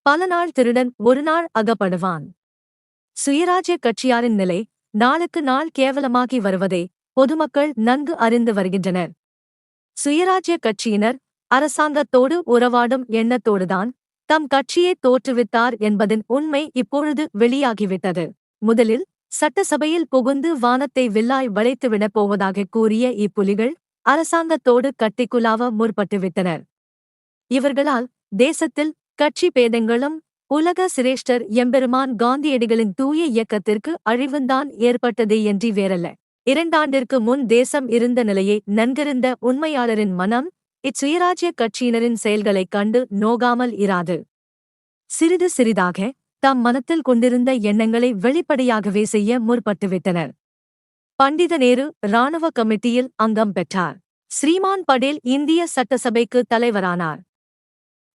பல நாள் திருடன் ஒரு நாள் அகப்படுவான். சுயராஜ்ய கட்சியாரின் நிலை நாளுக்கு நாள் கேவலமாகி வருவதை பொதுமக்கள் நன்கு அறிந்து வருகின்றனர். சுயராஜ்ய கட்சியினர் அரசாங்கத்தோடு உறவாடும் எண்ணத்தோடுதான் தம் கட்சியை தோற்றுவித்தார் என்பதின் உண்மை இப்பொழுது வெளியாகிவிட்டது. முதலில் சட்டசபையில் புகுந்து வானத்தை வில்லாய் வளைத்துவிடப் போவதாகக் கூறிய இப்புலிகள் அரசாங்கத்தோடு கட்டிக்குலாவ முற்பட்டுவிட்டனர். இவர்களால் தேசத்தில் கட்சி பேதங்களும் உலக சிரேஷ்டர் எம்பெருமான் காந்தியடிகளின் தூய இயக்கத்திற்கு அழிவுந்தான் ஏற்பட்டதே என்று வேறல்ல. 2 ஆண்டிற்கு முன் தேசம் இருந்த நிலையை நன்கறிந்த உண்மையாளரின் மனம் இச்சுயராஜ்ய கட்சியினரின் செயல்களைக் கண்டு நோகாமல் இராது. சிறிது சிறிதாக தம் மனத்தில் கொண்டிருந்த எண்ணங்களை வெளிப்படையாகவே செய்ய முற்பட்டுவிட்டனர். பண்டித நேரு இராணுவ கமிட்டியில் அங்கம் பெற்றார். ஸ்ரீமான் படேல் இந்திய சட்டசபைக்கு தலைவரானார்.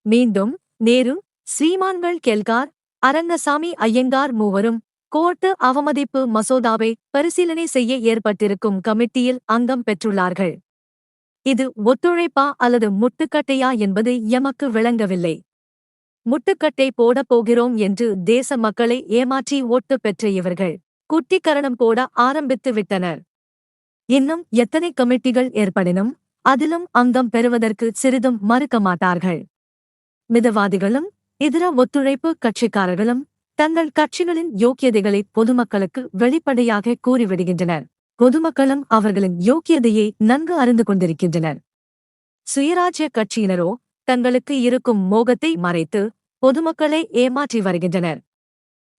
மீண்டும் நேரு, ஸ்ரீமான்கள் கெல்கார், அரங்கசாமி ஐயங்கார் மூவரும் கோர்ட்டு அவமதிப்பு மசோதாவை பரிசீலனை செய்ய ஏற்பட்டிருக்கும் கமிட்டியில் அங்கம் பெற்றுள்ளார்கள். இது ஒத்துழைப்பா அல்லது முட்டுக்கட்டையா என்பது எமக்கு விளங்கவில்லை. முட்டுக்கட்டை போடப் போகிறோம் என்று தேச மக்களை ஏமாற்றி ஓட்டு பெற்ற இவர்கள் குட்டிக்கரணம் போட ஆரம்பித்து விட்டனர். இன்னும் எத்தனை கமிட்டிகள் ஏற்படினும் அதிலும் அங்கம் பெறுவதற்கு சிறிதும் மறுக்க மாட்டார்கள். மிதவாதிகளும் இதர ஒத்துழைப்பு கட்சிக்காரர்களும் தங்கள் கட்சிகளின் யோக்கியதைகளை பொதுமக்களுக்கு வெளிப்படையாக கூறிவிடுகின்றனர். பொதுமக்களும் அவர்களின் யோக்கியதையை நன்கு அறிந்து கொண்டிருக்கின்றனர். சுயராஜ்ய கட்சியினரோ தங்களுக்கு இருக்கும் மோகத்தை மறைத்து பொதுமக்களை ஏமாற்றி வருகின்றனர்.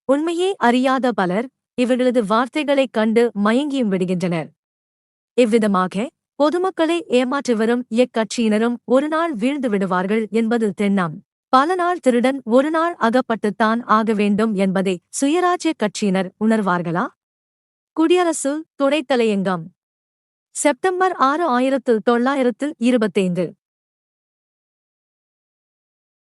உண்மையே அறியாத பலர் இவர்களது வார்த்தைகளைக் கண்டு மயங்கியும் விடுகின்றனர். இவ்விதமாக பொதுமக்களை ஏமாற்றி வரும் எக்கட்சியினரும் ஒருநாள் வீழ்ந்து விடுவார்கள் என்பது திண்ணம். பல நாள் திருடன் ஒரு நாள் அகப்பட்டுத்தான் ஆக வேண்டும் என்பதை சுயராஜ்ய கட்சியினர் உணர்வார்களா? குடியரசு துணைத் தலையங்கம், செப்டம்பர் 6, 1925.